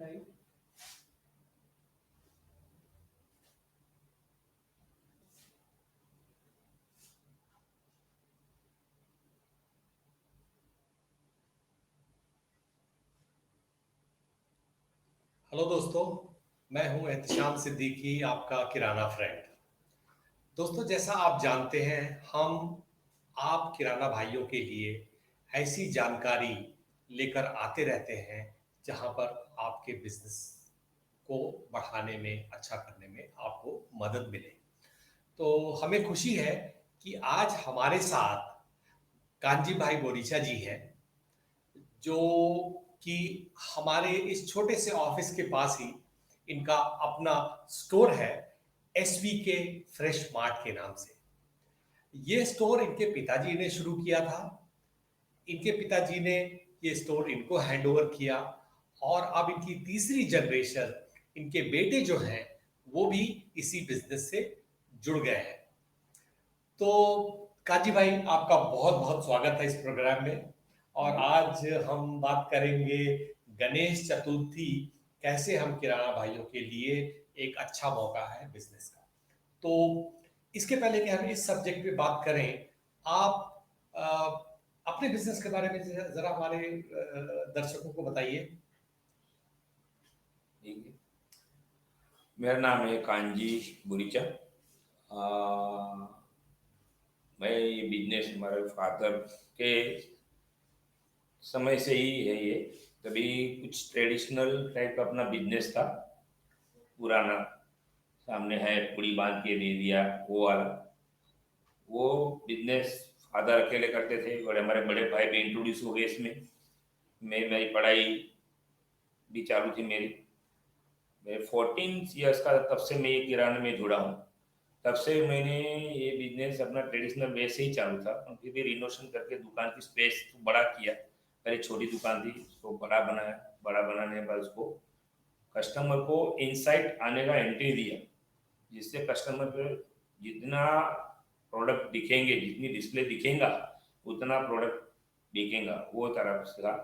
Right. Hello दोस्तों, मैं हूं एहतशाम सिद्दीकी, आपका किराना फ्रेंड। दोस्तों, जैसा आप जानते हैं, हम आप किराना भाइयों के लिए ऐसी जानकारी लेकर आते रहते हैं जहां पर आपके बिजनेस को बढ़ाने में, अच्छा करने में आपको मदद मिले। तो हमें खुशी है कि आज हमारे साथ कांजी भाई बोरीचा जी हैं, जो कि हमारे इस छोटे से ऑफिस के पास ही इनका अपना स्टोर है, एसवी के फ्रेश मार्ट के नाम से। ये स्टोर इनके पिताजी ने शुरू किया था। इनके पिताजी ने ये स्टोर इनको हैंड ओवर किया और अब इनकी तीसरी जनरेशन, इनके बेटे जो हैं, वो भी इसी बिजनेस से जुड़ गए हैं। तो काजी भाई, आपका बहुत बहुत स्वागत है इस प्रोग्राम में। और आज हम बात करेंगे गणेश चतुर्थी, कैसे हम किराना भाइयों के लिए एक अच्छा मौका है बिजनेस का। तो इसके पहले कि हम इस सब्जेक्ट पे बात करें, आप अ, अपने बिजनेस के बारे में जरा हमारे दर्शकों को बताइए। ठीक है। मेरा नाम है कांजी बुरीचा। मैं ये बिजनेस हमारे फादर के समय से ही है ये। तभी कुछ ट्रेडिशनल टाइप का अपना बिजनेस था पुराना। सामने है पुड़ी बांध के दे दिया वो वाला। वो बिजनेस फादर अकेले करते थे और हमारे बड़े भाई भी इंट्रोड्यूस हो गए इसमें। मेरी पढ़ाई भी चालू थी मेरी। मैं 14 ईयर्स का तब से मैं ये किराने में जुड़ा हूँ। तब से मैंने ये बिजनेस अपना ट्रेडिशनल वे से ही चालू था, फिर भी रिनोवेशन करके दुकान की स्पेस बड़ा किया। पहले छोटी दुकान थी, उसको बड़ा बनाया। बड़ा बनाने के बाद उसको कस्टमर को इनसाइट आने का एंट्री दिया, जिससे कस्टमर पे जितना प्रोडक्ट दिखेंगे, जितनी डिस्प्ले दिखेगा उतना प्रोडक्ट दिखेगा, वो तरफ से था।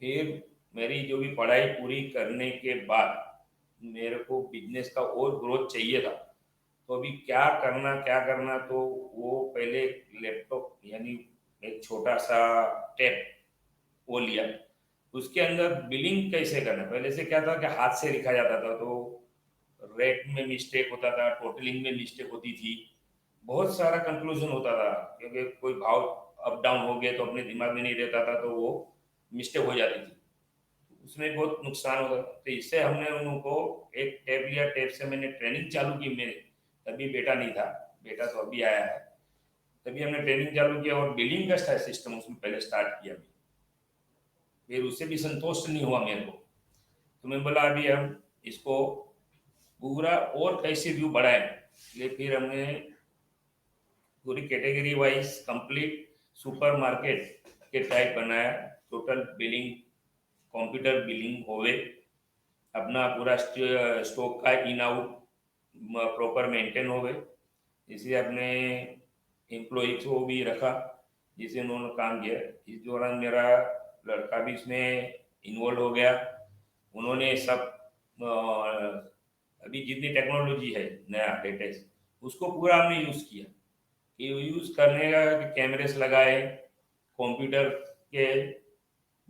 फिर मेरी जो भी पढ़ाई पूरी करने के बाद मेरे को बिजनेस का और ग्रोथ चाहिए था। तो अभी क्या करना, तो वो पहले लैपटॉप यानी एक छोटा सा टैब वो लिया। उसके अंदर बिलिंग कैसे करना, पहले से क्या था कि हाथ से लिखा जाता था, तो रेट में मिस्टेक होता था, टोटलिंग में मिस्टेक होती थी, बहुत सारा कंक्लूजन होता था, क्योंकि कोई भाव अप डाउन हो गया तो अपने दिमाग में नहीं रहता था, तो वो मिस्टेक हो जाती थी। उसमें बहुत नुकसान होता था। तो इससे हमने उनको एक टैब लिया। टैब से मैंने ट्रेनिंग चालू की मेरे। तभी बेटा नहीं था, बेटा तो अभी आया है। तभी हमने ट्रेनिंग चालू किया और बिलिंग का सिस्टम उसमें पहले स्टार्ट किया। फिर उससे भी संतुष्ट नहीं हुआ मेरे को, तो मैं बोला अभी हम इसको पूरा और कैसे व्यू बढ़ाएं। इसलिए फिर हमने पूरी category wise complete super market के टाइप बनाया। टोटल बिलिंग, कंप्यूटर बिलिंग होवे, अपना पूरा स्टॉक का इन आउट प्रॉपर मेंटेन होवे। इसलिए अपने एम्प्लॉय को भी रखा, जिससे उन्होंने काम किया। इस दौरान मेरा लड़का भी इसमें इन्वॉल्व हो गया। उन्होंने सब अभी जितनी टेक्नोलॉजी है नया लेटेस्ट, उसको पूरा हमने यूज़ किया। कि यूज़ करने का कैमरेस लगाए, कंप्यूटर के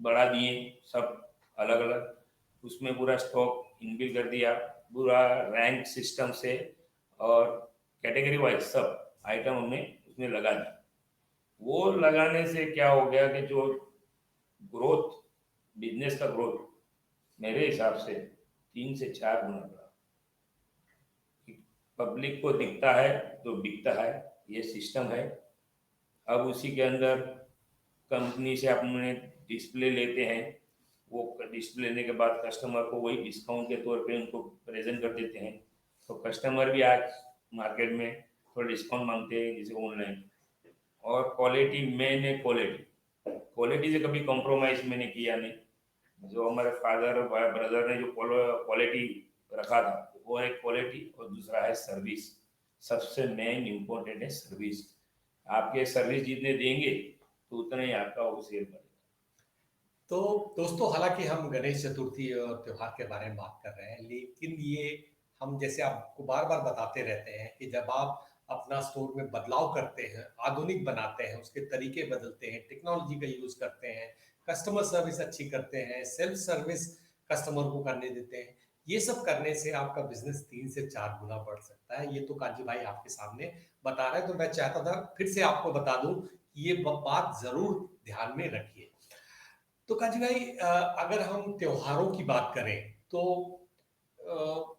बढ़ा दिए सब अलग अलग, उसमें पूरा स्टॉक इनबिल्ड कर दिया, पूरा रैंक सिस्टम से, और कैटेगरी वाइज सब आइटम हमने उसमें लगा दिया। वो लगाने से क्या हो गया कि जो ग्रोथ, बिजनेस का ग्रोथ मेरे हिसाब से 3 से 4 गुना बढ़ा। पब्लिक को दिखता है तो बिकता है, ये सिस्टम है। अब उसी के अंदर कंपनी से अपने डिस्प्ले लेते हैं। वो डिस्प्ले लेने के बाद कस्टमर को वही डिस्काउंट के तौर पे उनको प्रेजेंट कर देते हैं। तो कस्टमर भी आज मार्केट में थोड़ा डिस्काउंट मांगते हैं, जैसे ऑनलाइन। और क्वालिटी, मेन है क्वालिटी। क्वालिटी से कभी कॉम्प्रोमाइज़ मैंने किया नहीं। जो हमारे फादर ब्रदर ने जो क्वालिटी रखा था, वो है क्वालिटी, और दूसरा है सर्विस। सबसे मेन इम्पोर्टेंट है सर्विस। आपके सर्विस जितने देंगे तो उतना ही आपका वो सेल बढ़ेगा। तो दोस्तों, हालांकि हम गणेश चतुर्थी और त्योहार के बारे में बात कर रहे हैं, लेकिन ये हम जैसे आपको बार बार बताते रहते हैं कि जब आप अपना स्टोर में बदलाव करते हैं, आधुनिक बनाते हैं, उसके तरीके बदलते हैं, टेक्नोलॉजी का यूज करते हैं, कस्टमर सर्विस अच्छी करते हैं, सेल्फ सर्विस कस्टमर को करने देते हैं, ये सब करने से आपका बिजनेस 3 से 4 गुना बढ़ सकता है। ये तो काजी भाई आपके सामने बता रहे हैं, तो मैं चाहता था फिर से आपको बता दूं कि ये बात जरूर ध्यान में रखिए। तो काजी भाई, अगर हम त्योहारों की बात करें तो अ,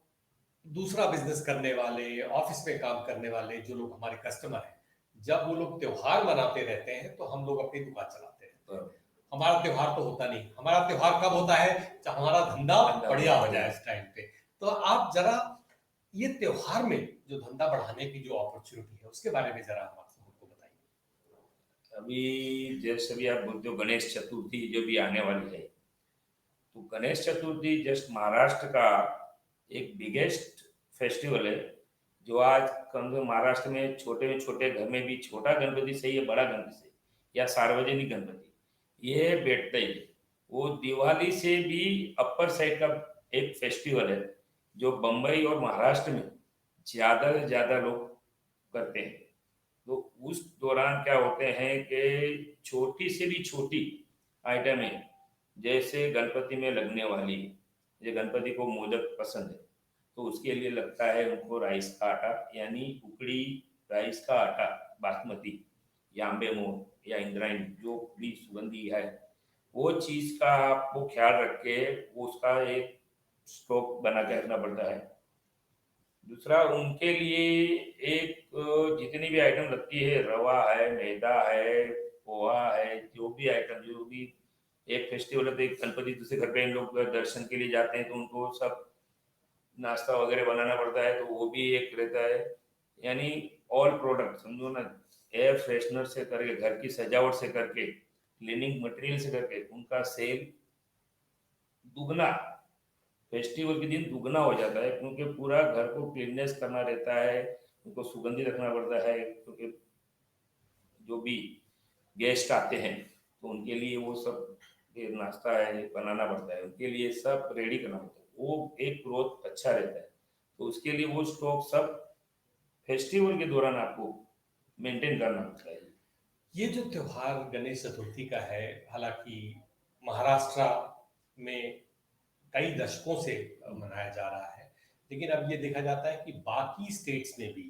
दूसरा बिजनेस करने वाले, ऑफिस में काम करने वाले जो लोग हमारे कस्टमर हैं, जब वो लोग त्योहार मनाते रहते हैं तो हम लोग अपनी दुकान चलाते रहते हैं। हमारा त्योहार तो होता नहीं। हमारा त्योहार कब होता है? जब हमारा धंधा धंधा बढ़िया बहुत हो बढ़िया जाए है। इस टाइम पे। तो आप जरा ये त्योहार में जो धंधा बढ़ाने की जो अपॉर्चुनिटी है उसके बारे में जरा हमको बताइए। अभी जैसे अभी आप बोलते हो गणेश चतुर्थी जो भी आने वाली है, तो गणेश चतुर्थी जस्ट महाराष्ट्र का एक बिगेस्ट फेस्टिवल है। जो आज कम से कम महाराष्ट्र में छोटे घर में भी छोटा गणपति सही है, बड़ा गणपति सही या सार्वजनिक गणपति ये बैठता ही है। वो दिवाली से भी अपर साइड का एक फेस्टिवल है जो बम्बई और महाराष्ट्र में ज़्यादा से ज़्यादा लोग करते हैं। तो उस दौरान क्या होते हैं कि छोटी से भी छोटी आइटम है, जैसे गणपति में लगने वाली, ये गणपति को मोदक पसंद है, तो उसके लिए लगता है उनको राइस का आटा, यानी उकड़ी राइस का आटा, बासमती या अम्बे मोहन या इंद्रायणी जो भी सुगंधी है, वो चीज़ का आपको ख्याल रख के उसका एक स्टॉक बना के रखना पड़ता है। दूसरा उनके लिए एक जितनी भी आइटम लगती है, रवा है, मैदा है, पोहा है, जो भी आइटम जो भी एक फेस्टिवल है, तो एक गणपति दूसरे घर पे इन लोग दर्शन के लिए जाते हैं तो उनको सब नाश्ता वगैरह बनाना पड़ता है, तो वो भी एक रहता है। यानी ऑल प्रोडक्ट समझो ना, एयर फ्रेशनर से करके घर की सजावट से करके क्लीनिंग मटेरियल से करके उनका सेल दुगना फेस्टिवल के दिन दुगना हो जाता है, क्योंकि पूरा घर को क्लीननेस करना रहता है, उनको सुगंधित रखना पड़ता है, क्योंकि जो भी गेस्ट आते हैं तो उनके लिए वो सब ये नाश्ता है बनाना पड़ता है, उनके लिए सब रेडी करना पड़ता है, वो एक ग्रोथ अच्छा रहता है। तो उसके लिए वो स्टॉक सब फेस्टिवल के दौरान आपको मेंटेन करना पड़ता है। ये जो त्योहार गणेश चतुर्थी का है, हालांकि महाराष्ट्र में कई दशकों से मनाया जा रहा है, लेकिन अब ये देखा जाता है कि बाकी स्टेट्स में भी,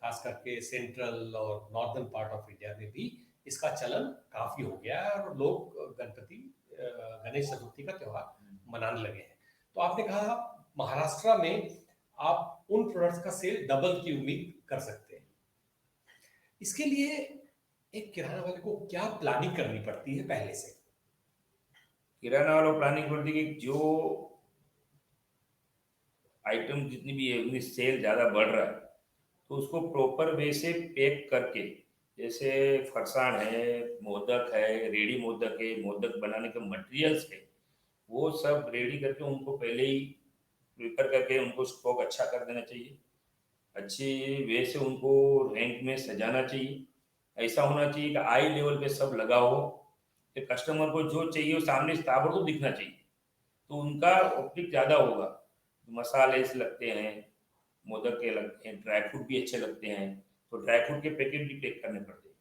खास करके सेंट्रल और नॉर्दर्न पार्ट ऑफ इंडिया में भी इसका चलन काफी हो गया है और लोग गणेश चतुर्थी का त्योहार मनाने लगे हैं। तो आपने कहा महाराष्ट्र में आप उन प्रोडक्ट्स का सेल डबल की उम्मीद कर सकते हैं। इसके लिए एक किराना वाले को क्या प्लानिंग करनी पड़ती है पहले से? किराना वालों प्लानिंग पड़ती है कि जो आइटम जितनी भी है उनकी सेल ज़्यादा बढ़ रहा है, तो उसको प्रॉपर वे से पैक करके, जैसे फरसाण है, मोदक है, रेडी मोदक है, मोदक बनाने के मटेरियल्स है, वो सब रेडी करके उनको पहले ही प्रिपेयर करके उनको स्टॉक अच्छा कर देना चाहिए। अच्छी वे से उनको रैंक में सजाना चाहिए। ऐसा होना चाहिए कि आई लेवल पे सब लगा हो, कि कस्टमर को जो चाहिए वो सामने ताबड़तोड़ दिखना चाहिए, तो उनका ऑप्टिक ज़्यादा होगा। मसाले से लगते हैं, मोदक के लगते हैं, ड्राई फ्रूट भी अच्छे लगते हैं, तो ड्राई फ्रूट के पैकेट भी पैक करने पड़ते हैं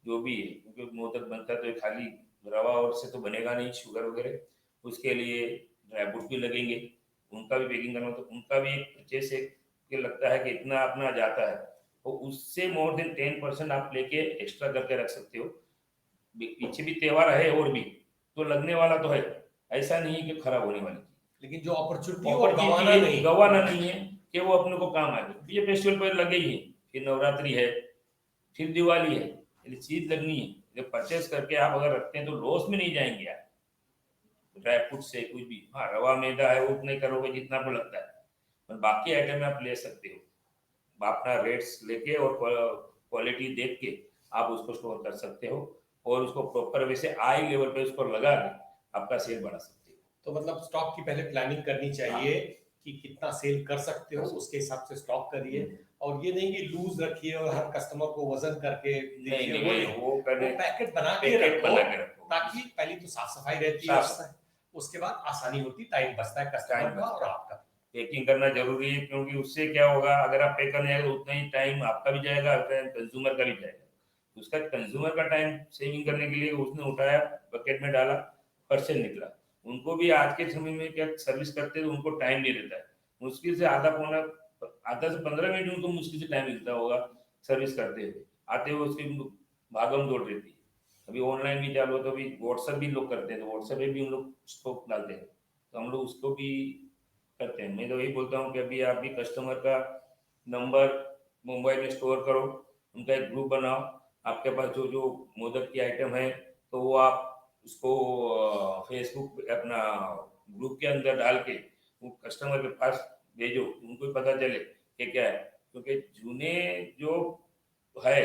जो भी है, क्योंकि मोदक बनता तो ये खाली रवा और से तो बनेगा नहीं, शुगर वगैरह, उसके लिए ड्राई फ्रूट भी लगेंगे, उनका भी पैकिंग करना, तो उनका भी एक जैसे कि लगता है कि इतना अपना जाता है, तो उससे मोर देन 10% आप लेके एक्स्ट्रा करके रख सकते हो। पीछे भी त्योहार है और भी तो लगने वाला तो है, ऐसा नहीं है कि खराब होने वाली। लेकिन जो अपॉर्चुनिटी है वो अपॉर्चुनिटी गंवाना है, नहीं। गवाना नहीं है कि वो अपने को काम आए। ये फेस्टिवल पर लगे ही है, फिर नवरात्रि है, फिर दिवाली है, ये चीज लगनी है, जब परचेस करके आप अगर रखते हैं तो लॉस में नहीं जाएंगे आप। ड्राई फ्रूट से कुछ भी, हाँ रवा मैदा है वो उतना ही करोगे जितना आपको लगता है, पर बाकी आइटम आप ले सकते हो, आप अपना रेट्स लेके और क्वालिटी देख के आप उसको स्टोर कर सकते हो, और उसको प्रॉपर वैसे आई लेवल पे उसको लगा के आपका सेल बढ़ा सकते हो। तो मतलब स्टॉक की पहले प्लानिंग करनी हाँ, चाहिए कि कितना सेल कर सकते हो, उसके हिसाब से स्टॉक करिए। और ये नहीं कि लूज रखिए और हर कस्टमर को वजन करके नहीं दीजिए, नहीं वो नहीं, नहीं। वो वो करने पैकेट बना के पैकेट रखो, बना के रखो, ताकि पहली तो साफ सफाई रहती है साफ उससे, उसके बाद आसानी होती, टाइम बचता है कस्टमर टाइम का बचता और है। आपका। पैकिंग करना जरूरी है, क्योंकि उससे क्या होगा, अगर आप पैक करने जाएंगे तो उतना ही टाइम आपका भी जाएगा, कंज्यूमर का भी जाएगा। उसका कंज्यूमर का टाइम सेविंग करने के लिए उसने उठाया, बकेट में डाला, पर्सन निकला। उनको भी आज के समय में क्या सर्विस करते हैं तो उनको टाइम नहीं रहता है, मुश्किल से आधा से 15 मिनट उनको मुश्किल से टाइम मिलता होगा सर्विस करते हुए, आते हुए उसकी भागम दौड़ रहती है। अभी ऑनलाइन भी चालू हो तो अभी व्हाट्सएप भी लोग करते हैं, तो व्हाट्सएप पे भी हम लोग स्टॉक डालते हैं, तो हम लोग उसको भी करते हैं। मैं तो यही बोलता हूँ कि अभी आप भी कस्टमर का नंबर मोबाइल में स्टोर करो, उनका एक ग्रुप बनाओ, आपके पास जो जो मोदक की आइटम है तो वो आप उसको फेसबुक अपना ग्रुप के अंदर डाल के वो कस्टमर के पास भेजो, उनको भी पता चले कि क्या है। क्योंकि जूने जो है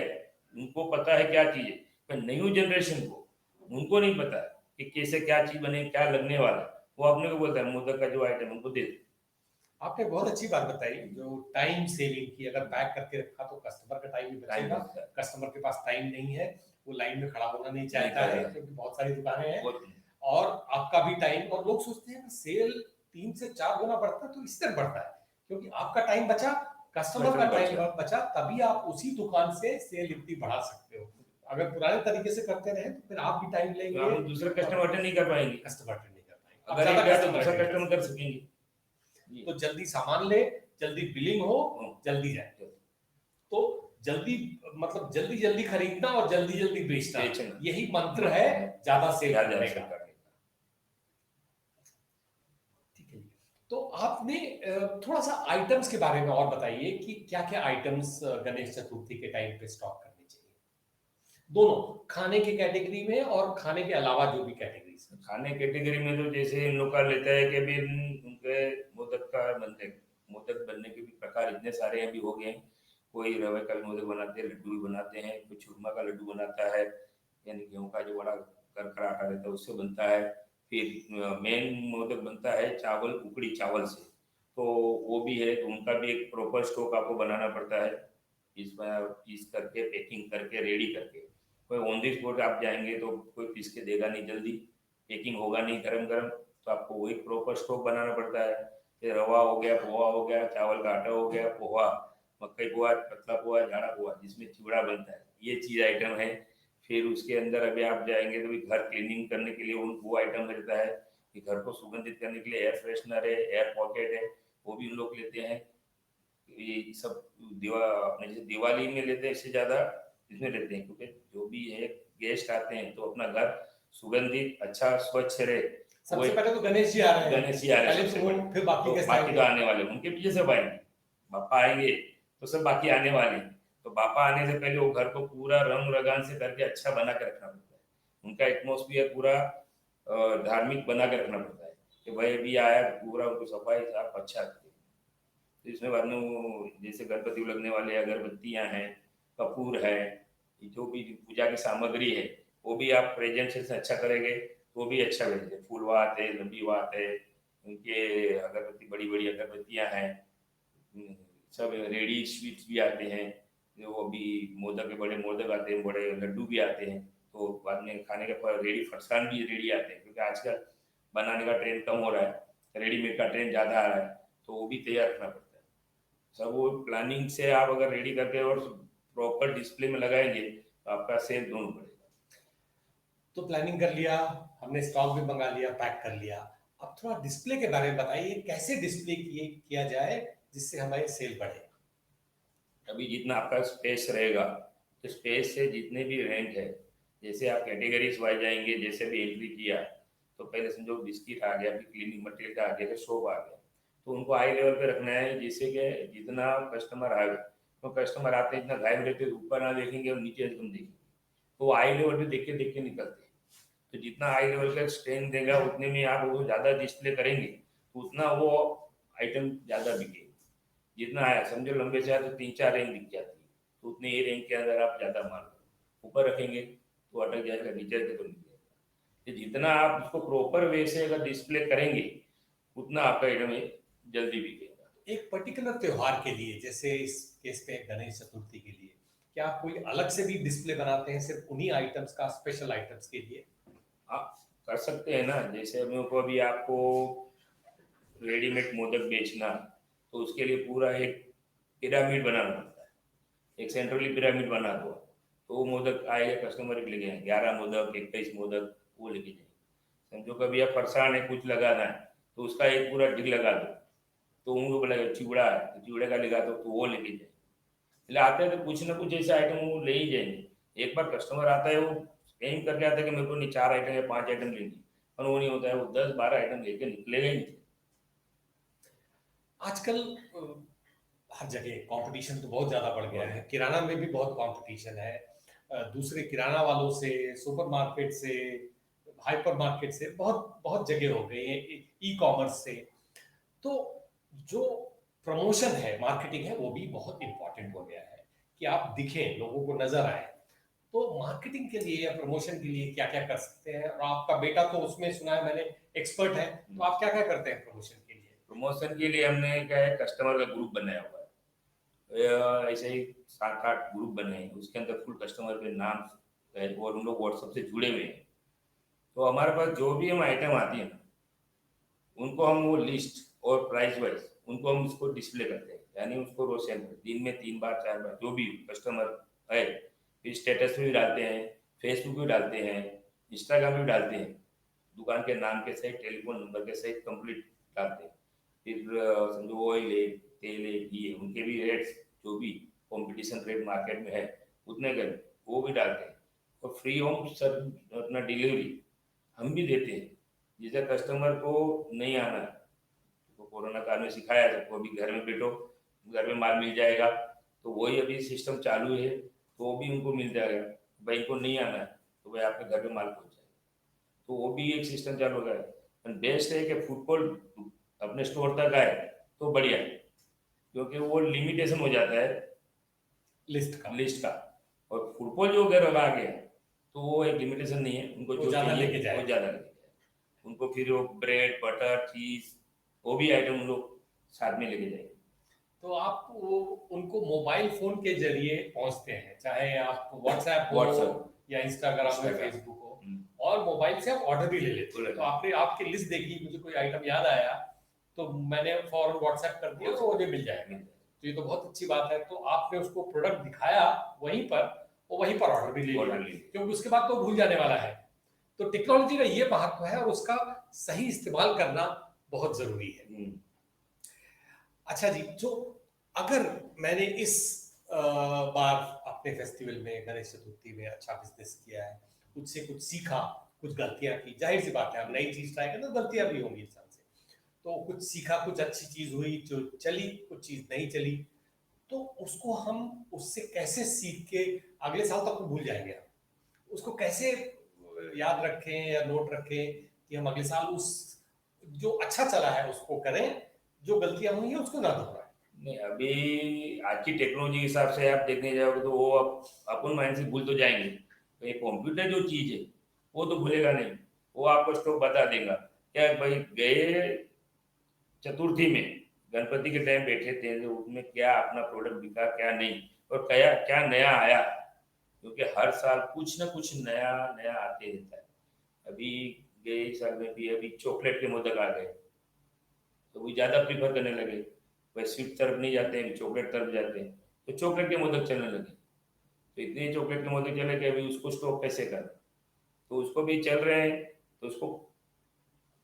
उनको पता है क्या चीज़ है, पर न्यू जनरेशन को उनको नहीं पता है कि कैसे क्या चीज़ बने, क्या लगने वाला है। वो अपने को बोलता है मोदक का जो आइटम उनको दे दो। आपने बहुत अच्छी बात बताई, जो टाइम सेविंग की, अगर पैक करके रखा तो कस्टमर का टाइम भी टाइम बचेगा। बचता है, कस्टमर के पास टाइम नहीं है, वो लाइन में खड़ा होना नहीं नहीं चाहता है, करेगा, क्योंकि बहुत सारी दुकानें हैं। वो और आपका भी टाइम, और लोग सोचते हैं कि सेल 3 से 4 गुना बढ़ता है, तो इस तरह बढ़ता है क्योंकि आपका टाइम बचा, कस्टमर का कस्टमर टाइम बचा। बचा, तभी आप उसी दुकान से सेल इतनी बढ़ा सकते हो। अगर पुराने तरीके से करते रहे तो फिर आप भी टाइम तो लेंगे आप दूसरा और कस्टमर अटेंड नहीं कर पाएंगे, कस्टमर अटेंड नहीं कर पाएंगे, आप अगर एक ज्यादा गया तो कस्टमर दूसरा अटेंड कर कस्टमर कर सकते सकेंगे। हैं। जी। तो जल्दी सामान ले, जल्दी बिलिंग हो, हम्म, जल्दी जाए। चलो, तो जल्दी, मतलब जल्दी जल्दी खरीदना और जल्दी जल्दी बेचना, बेचना यही मंत्र है मतलब है, ज्यादा सेल ज्यादा करने से का। करने का। ठीक है। तो आपने थोड़ा सा आइटम्स के बारे में और बताइए कि क्या क्या आइटम्स गणेश चतुर्थी के टाइम पे स्टॉक करने चाहिए, दोनों खाने की कैटेगरी में और खाने के अलावा जो भी कैटेगरीज है। खाने कैटेगरी में तो जैसे इन लोग का लेता है कि भी उनके मोदक का बनते, मोदक बनने के भी प्रकार इतने सारे अभी हो गए हैं। कोई रवे का भी मोदक बनाते हैं, लड्डू भी बनाते हैं, कोई चूरमा का लड्डू बनाता है, यानी गेहूं का जो बड़ा करकरा आटा रहता है उससे बनता है। फिर मेन मोदक बनता है चावल, उकड़ी चावल से, तो वो भी है, तो उनका भी एक प्रॉपर स्टॉक आपको बनाना पड़ता है, इसमें पीस करके पैकिंग करके रेडी करके। कोई ऑन दी स्पॉट आप जाएंगे तो कोई पीस के देगा नहीं जल्दी, पैकिंग होगा नहीं गरम गरम, तो आपको वही प्रॉपर स्टॉक बनाना पड़ता है। फिर रवा हो गया, पोहा हो गया, चावल का आटा हो गया, पोहा, मकई पोहा, पतला पोहा, झाड़ा पोहा जिसमें चिवड़ा बनता है, ये चीज़ आइटम है। फिर उसके अंदर अभी आप जाएंगे तो भी घर क्लीनिंग करने के लिए वो आइटम रहता है, कि घर को सुगंधित करने के लिए एयर फ्रेशनर है, एयर पॉकेट है, वो भी उन लोग लेते हैं। ये सब अपने जैसे दिवाली में लेते हैं इससे ज़्यादा इसमें लेते हैं, क्योंकि जो भी है गेस्ट आते हैं तो अपना घर सुगंधित अच्छा स्वच्छ रहे। वो सबसे एक पहले तो गणेश जी आ रहे हैं, गणेश जी आ रहे हैं पहले तो सबसे वो, पहले, फिर बाकी तो गेस्ट बाकी तो आएंगे। आने वाले उनके पीछे सब आएंगे, पापा आएंगे तो सब बाकी आने वाले हैं। तो पापा आने से पहले वो घर को पूरा रंग रगान से करके अच्छा बना के रखना पड़ता है, उनका एटमोसफियर पूरा धार्मिक बना के रखना पड़ता है, कि भाई अभी आया पूरा उनको सफाई साफ अच्छा रखे। तो इसमें बाद में वो जैसे गणपति को लगने वाले अगरबत्तियाँ हैं, कपूर है, ये जो भी पूजा की सामग्री है, वो भी आप प्रेजेंटेशन से अच्छा करेंगे तो भी अच्छा बनेंगे। फूल वात है, लंबी वात है, उनके अगरबत्ती बड़ी बड़ी अगरबत्तियाँ हैं, सब रेडी स्वीट्स भी आते हैं, जो अभी मोदक के बड़े मोदक आते हैं, बड़े लड्डू भी आते हैं। तो बाद में खाने के पर रेडी फरसान भी रेडी आते हैं, क्योंकि आजकल बनाने का ट्रेंड कम हो रहा है, रेडीमेड का ट्रेंड ज़्यादा आ रहा है, तो वो भी तैयार रखना पड़ता है। सब वो प्लानिंग से आप अगर रेडी करके और प्रॉपर डिस्प्ले में लगाएंगे तो आपका सेल दोनों बढ़ेगा। तो प्लानिंग कर लिया, हमने स्टॉक भी मंगा लिया, पैक कर लिया। अब थोड़ा डिस्प्ले के बारे में बताइए, कैसे डिस्प्ले किया जाए जिससे हमारी सेल बढ़े। अभी जितना आपका स्पेस रहेगा, तो स्पेस से जितने भी रैंक है, जैसे आप कैटेगरीज वाइज जाएंगे, जैसे भी एंट्री किया, तो पहले समझो बिस्किट आ गया, फिर क्लीनिंग मटेरियल का आ गया, फिर सोप आ गया, तो उनको हाई लेवल पे रखना है, जिससे कि जितना कस्टमर आए, तो कस्टमर आते हैं इतना गायब रहते हैं, ऊपर ना देखेंगे और नीचे एकदम देखेंगे, तो वो हाई लेवल पे देख के निकलते हैं। तो जितना हाई लेवल का स्ट्रेंथ देगा उतने में आप वो ज़्यादा डिस्प्ले करेंगे, तो उतना वो आइटम ज़्यादा बिकेगा। जितना आया समझो लंबे से आया तो 3-4 रैंक दिख जाती है, तो उतने ही रैंक के अंदर आप ज़्यादा माल ऊपर रखेंगे तो अटक जाएगा, नीचे रखे तो नहीं जाएगा। तो जितना आप उसको प्रॉपर वे से अगर डिस्प्ले करेंगे, उतना आपका आइटम है जल्दी बिकेगा। एक पर्टिकुलर त्योहार के लिए, जैसे इस केस पे गणेश चतुर्थी के लिए, क्या आप कोई अलग से भी डिस्प्ले बनाते हैं सिर्फ उन्हीं आइटम्स का, स्पेशल आइटम्स के लिए? आप कर सकते हैं ना, जैसे मेरे को अभी आपको रेडीमेड मोदक बेचना, तो उसके लिए पूरा एक पिरामिड बनाना पड़ता है। एक सेंट्रली पिरामिड बना दो, तो वो मोदक आएगा, कस्टमर के लेके आएंगे 11 मोदक, 21 मोदक, वो लेके जाएंगे। समझो कभी आप परेशान है, कुछ लगाना है, तो उसका एक पूरा डिग लगा दो, तो उनको बोला चिवड़ा है तो चिवड़े का लगा दो, तो वो लेके जाएंगे। इसलिए आते हैं तो कुछ ना कुछ ऐसे आइटम वो ले ही जाएंगे। एक बार कस्टमर आता है, वो एम करके आता है कि मेरे को नहीं 4 आइटम या 5 आइटम लेनी, पर वो नहीं होता है, वो 10-12 आइटम लेके निकलेगा ही नहीं। आजकल हर जगह कंपटीशन तो बहुत ज़्यादा बढ़ गया है, किराना में भी बहुत कंपटीशन है। दूसरे किराना वालों से, सुपरमार्केट से, हाइपर मार्केट से, बहुत बहुत जगह हो गई है, ई कॉमर्स से। तो जो प्रमोशन है, मार्केटिंग है, वो भी बहुत इंपॉर्टेंट हो गया है कि आप दिखें, लोगों को नजर आए। तो मार्केटिंग के लिए या प्रमोशन के लिए क्या क्या कर सकते हैं? और आपका बेटा तो उसमें सुना है मैंने एक्सपर्ट है, तो आप क्या क्या करते हैं प्रमोशन के लिए? प्रमोशन के लिए हमने क्या है, कस्टमर का ग्रुप बनाया हुआ है। ऐसे ही 7-8 ग्रुप बने हैं, उसके अंदर फुल कस्टमर के नाम है, और उन लोग व्हाट्सएप से जुड़े हुए हैं। तो हमारे पास जो भी हम आइटम आती है ना, उनको हम वो लिस्ट और प्राइस वाइज उनको हम उसको डिस्प्ले करते हैं, यानी उसको रोज सेल दिन में 3 बार 4 बार जो भी कस्टमर है, फिर स्टेटस में भी डालते हैं, फेसबुक भी डालते हैं, इंस्टाग्राम में भी डालते हैं, दुकान के नाम के सहित, टेलीफोन नंबर के सहित कंप्लीट डालते हैं। फिर समझो ऑयल है, तेल है, घी है, उनके भी रेट्स जो भी कंपटीशन रेट मार्केट में है उतने का वो भी डालते हैं। और फ्री होम सब अपना डिलीवरी हम भी देते हैं। जैसे कस्टमर को नहीं आना, तो कोरोना काल में सिखाया सबको, अभी घर में बैठो, घर में माल मिल जाएगा, तो वही अभी सिस्टम चालू है, तो वो भी उनको मिल जाएगा। भाई को नहीं आना है, तो भाई आपके घर पे माल पहुंच जाएगा, तो वो भी एक सिस्टम चालू हो गया है। बेस्ट है कि फुटबॉल अपने स्टोर तक आए तो बढ़िया है, क्योंकि वो लिमिटेशन हो जाता है लिस्ट का। और फुटबॉल जो अगर आ गया, तो वो एक लिमिटेशन नहीं है, उनको वो जो ज्यादा चाहिए लेके वो जाए। ज़्यादा लेके जाए। उनको फिर वो ब्रेड बटर चीज़ वो भी आइटम उन लोग साथ में लेके जाएंगे। तो आप वो उनको मोबाइल फोन के जरिए पहुंचते हैं, चाहे आप व्हाट्सएप हो व्हाट्सएप, या इंस्टाग्राम या इंस्टाग्राम, फेसबुक हो, और मोबाइल से आप ऑर्डर भी ले लेते हैं। तो आपने आपकी लिस्ट देखी, मुझे कोई आइटम याद आया तो मैंने फौरन व्हाट्सएप कर दिया, तो मुझे मिल जाएगा। तो ये तो बहुत अच्छी बात है। तो आपने उसको प्रोडक्ट दिखाया वहीं पर, और वहीं पर ऑर्डर भी ले लिया, ऑर्डर ले लिया। क्योंकि उसके बाद तो भूल जाने वाला है। तो टेक्नोलॉजी का ये महत्व है, और उसका सही इस्तेमाल करना बहुत जरूरी है। अच्छा जी, जो अगर मैंने इस बार अपने फेस्टिवल में, गणेश चतुर्थी में अच्छा बिजनेस किया है, कुछ से कुछ सीखा, कुछ गलतियां की, जाहिर सी बात है, हम नई चीज ट्राई करते तो गलतियां भी होंगी इंसान से। तो कुछ सीखा, कुछ अच्छी चीज हुई जो चली, कुछ चीज नहीं चली, तो उसको हम उससे कैसे सीख के अगले साल तक तो भूल जाएंगे हम, उसको कैसे याद रखें या नोट रखें कि हम अगले साल उस जो अच्छा चला है उसको करें, जो गलतियां हुई हैं उसको ना दोहराएं। नहीं, अभी आज की टेक्नोलॉजी के हिसाब से आप देखने जाओगे तो वो अपन माइंड से भूल तो जाएंगे। तो ये कंप्यूटर जो चीज़ है वो तो भूलेगा नहीं, वो आपको स्टॉक बता देगा। क्या भाई गए चतुर्थी में गणपति के टाइम बैठे थे, तो उसमें क्या अपना प्रोडक्ट बिका क्या नहीं, और क्या क्या नया आया, क्योंकि हर साल कुछ ना कुछ नया नया आते रहता है। अभी गए साल में भी अभी चॉकलेट के मोदक आ गए, तो वो ज़्यादा प्रीफर करने लगे। भाई स्वीट तरफ नहीं जाते हैं, चॉकलेट तरफ जाते हैं, तो चॉकलेट के मोदक चलने लगे। तो इतने चॉकलेट के मोदक चले कि अभी उसको स्टॉक कैसे कर, तो उसको भी चल रहे हैं। तो उसको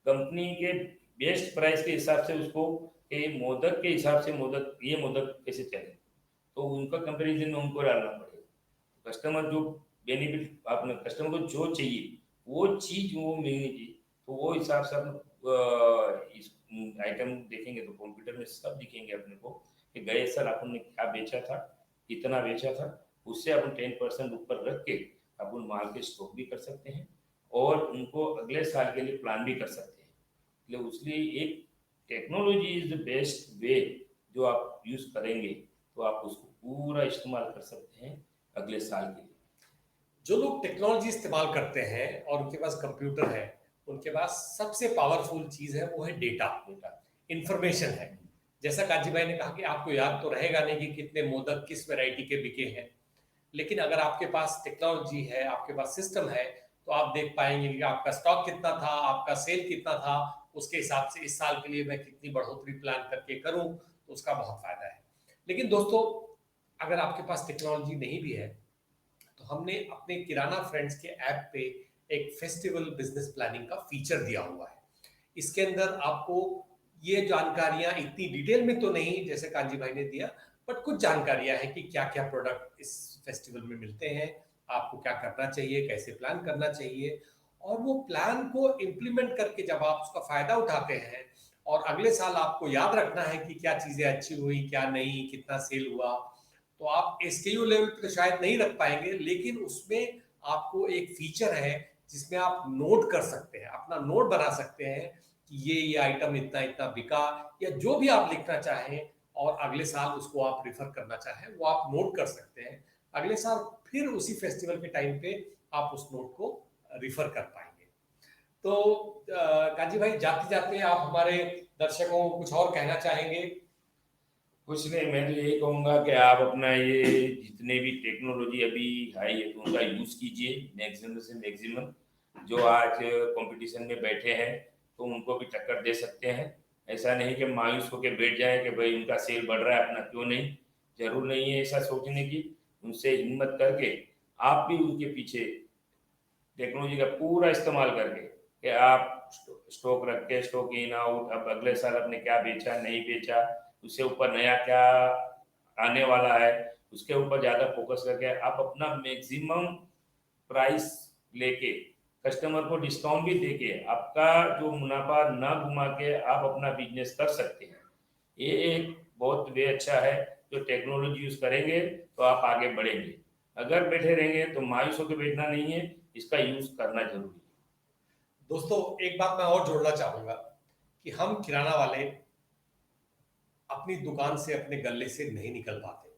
कंपनी के बेस्ट प्राइस के हिसाब से उसको के मोदक के हिसाब से मोदक, ये मोदक कैसे चले, तो उनका कंपैरिजन में उनको डालना पड़ेगा। कस्टमर जो बेनिफिट, आपने कस्टमर को जो चाहिए वो चीज़ वो मिलनी चाहिए, तो वो हिसाब से आप इस आइटम देखेंगे तो कंप्यूटर में सब दिखेंगे अपने को कि गए साल अपन ने क्या बेचा था, कितना बेचा था, उससे अपन 10% ऊपर रख के अपन माल के स्टॉक भी कर सकते हैं, और उनको अगले साल के लिए प्लान भी कर सकते हैं। इसलिए उसलिए एक technology is the best way, जो आप यूज़ करेंगे तो आप उसको पूरा इस्तेमाल कर सकते हैं अगले साल के लिए। जो लोग टेक्नोलॉजी इस्तेमाल करते हैं और उनके पास कंप्यूटर है, उनके पास सबसे पावरफुल चीज है, वो है डेटा। डेटा इंफॉर्मेशन है। जैसा काजी भाई ने कहा कि आपको याद तो रहेगा नहीं कि कितने मोदक किस वैरायटी के बिके हैं, लेकिन अगर आपके पास टेक्नोलॉजी है, आपके पास सिस्टम है, तो आप देख पाएंगे कि आपका स्टॉक कितना था, आपका सेल कितना था, उसके हिसाब से इस साल के लिए मैं कितनी बढ़ोतरी प्लान करके करूं, तो उसका बहुत फायदा है। लेकिन दोस्तों, अगर आपके पास टेक्नोलॉजी नहीं भी है, तो हमने अपने किराना फ्रेंड्स के ऐप पे एक फेस्टिवल बिजनेस प्लानिंग का फीचर दिया हुआ है। इसके अंदर आपको ये जानकारियां इतनी डिटेल में तो नहीं जैसे कांजी भाई ने दिया, बट कुछ जानकारियां हैं कि क्या क्या प्रोडक्ट इस फेस्टिवल में मिलते हैं, आपको क्या करना चाहिए, कैसे प्लान करना चाहिए, और वो प्लान को इम्प्लीमेंट करके जब आप उसका फायदा उठाते हैं और अगले साल आपको याद रखना है कि क्या चीजें अच्छी हुई, क्या नहीं, कितना सेल हुआ, तो आप एसकेयू लेवल पे तो शायद नहीं रख पाएंगे, लेकिन उसमें आपको एक फीचर है जिसमें आप नोट कर सकते हैं, अपना नोट बना सकते हैं कि ये आइटम इतना इतना बिका, या जो भी आप लिखना चाहें और अगले साल उसको आप रिफर करना चाहें, वो आप नोट कर सकते हैं। अगले साल फिर उसी फेस्टिवल के टाइम पे आप उस नोट को रिफर कर पाएंगे। तो काजी भाई, जाते जाते आप हमारे दर्शकों को कुछ और कहना चाहेंगे? कुछ नहीं, मैं तो यही कहूँगा कि आप अपना ये जितने भी टेक्नोलॉजी अभी आई है तो उनका यूज़ कीजिए मैक्सिमम से मैक्सिमम। जो आज कंपटीशन में बैठे हैं तो उनको भी टक्कर दे सकते हैं। ऐसा नहीं कि मायूस होकर बैठ जाए कि भाई उनका सेल बढ़ रहा है अपना क्यों नहीं। जरूर नहीं है ऐसा सोचने की। उनसे हिम्मत करके आप भी उनके पीछे टेक्नोलॉजी का पूरा इस्तेमाल करके कि आप स्टॉक रख के स्टॉक इन आउट, अब अगले साल आपने क्या बेचा नहीं बेचा, उससे ऊपर नया क्या आने वाला है, उसके ऊपर ज़्यादा फोकस करके आप अपना मैक्सिमम प्राइस लेके कस्टमर को डिस्काउंट भी देके आपका जो मुनाफा ना घुमा के आप अपना बिजनेस कर सकते हैं। ये एक बहुत वे अच्छा है। जो टेक्नोलॉजी यूज़ करेंगे तो आप आगे बढ़ेंगे। अगर बैठे रहेंगे तो मायूस होकर बैठना नहीं है, इसका यूज़ करना जरूरी है। दोस्तों, एक बात मैं और जोड़ना चाहूंगा कि हम किराना वाले अपनी दुकान से, अपने गल्ले से नहीं निकल पाते।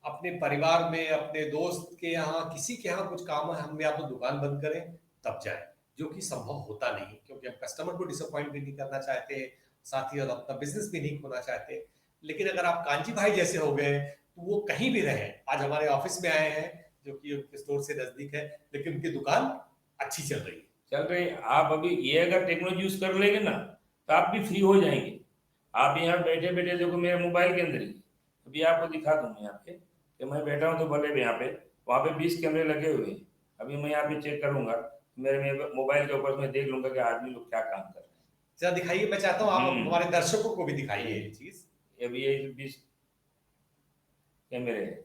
अपने परिवार में, अपने दोस्त के यहाँ, किसी के यहाँ कुछ काम है, हम या तो दुकान बंद करें तब जाए, जो कि संभव होता नहीं, क्योंकि हम कस्टमर को डिसअपॉइंट भी नहीं करना चाहते, साथ ही और अपना बिजनेस भी नहीं खोना चाहते। लेकिन अगर आप कांजी भाई जैसे हो गए, तो वो कहीं भी रहे, आज हमारे ऑफिस में आए हैं जो कि उनके स्टोर से नजदीक है, लेकिन उनकी दुकान अच्छी चल रही है। चल रही आप अभी ये अगर टेक्नोलॉजी यूज़ कर लेंगे ना तो आप भी फ्री हो जाएंगे। आप यहाँ बैठे बैठे देखो मेरे मोबाइल के अंदर ही अभी आपको दिखा दूँ यहाँ पे कि मैं बैठा हूँ तो भले भी यहाँ पे वहाँ पे 20 कैमरे लगे हुए हैं। अभी मैं यहाँ पे चेक करूंगा मेरे मोबाइल के ऊपर मैं देख लूंगा कि आदमी लोग क्या काम कर जरा दिखाइए, मैं चाहता हूँ रहे आप हैं। हमारे दर्शकों को भी दिखाइए ये चीज। अभी ये 20 कैमरे हैं।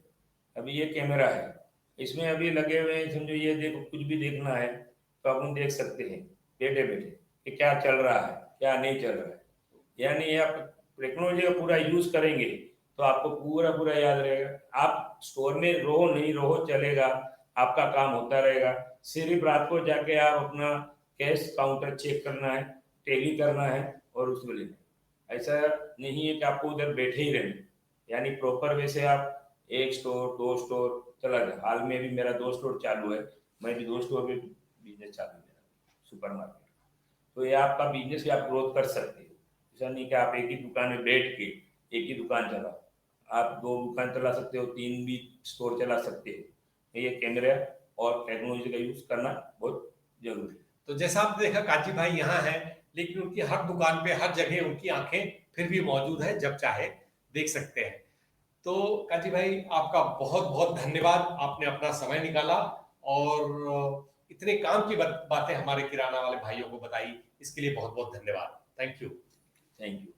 अभी ये कैमरा है, इसमें अभी लगे हुए हैं। समझो ये देखो कुछ भी देखना है तो अपन देख सकते हैं बैठे बैठे कि क्या चल रहा है क्या नहीं चल रहा है। यानी ये आप टेक्नोलॉजी का पूरा यूज करेंगे तो आपको पूरा पूरा याद रहेगा। आप स्टोर में रहो नहीं रहो चलेगा, आपका काम होता रहेगा। सिर्फ रात को जाके आप अपना कैश काउंटर चेक करना है, टैली करना है और उसमें लेना है। ऐसा नहीं है कि आपको उधर बैठे ही रहना। यानी प्रॉपर वे से आप एक स्टोर दो स्टोर चला जाए। हाल में भी मेरा 2 स्टोर चालू है, मैं भी 2 स्टोर पे बिजनेस चालू है मेरा, सुपर मार्केट। तो ये आपका बिजनेस भी आप ग्रोथ कर सकते हो। ऐसा नहीं कि आप एक ही दुकान में बैठ के एक ही दुकान चलाओ। आप 2 दुकान चला सकते हो, 3 भी स्टोर चला सकते हो। ये कैमरा और टेक्नोलॉजी का यूज करना बहुत जरूरी है। तो जैसा आपने देखा, काजी भाई यहाँ है, लेकिन उनकी हर दुकान पे, हर जगह उनकी आंखें फिर भी मौजूद है, जब चाहे देख सकते हैं। तो काजी भाई, आपका बहुत बहुत धन्यवाद, आपने अपना समय निकाला और इतने काम की बातें हमारे किराना वाले भाइयों को बताई, इसके लिए बहुत बहुत धन्यवाद। Thank you. Thank you.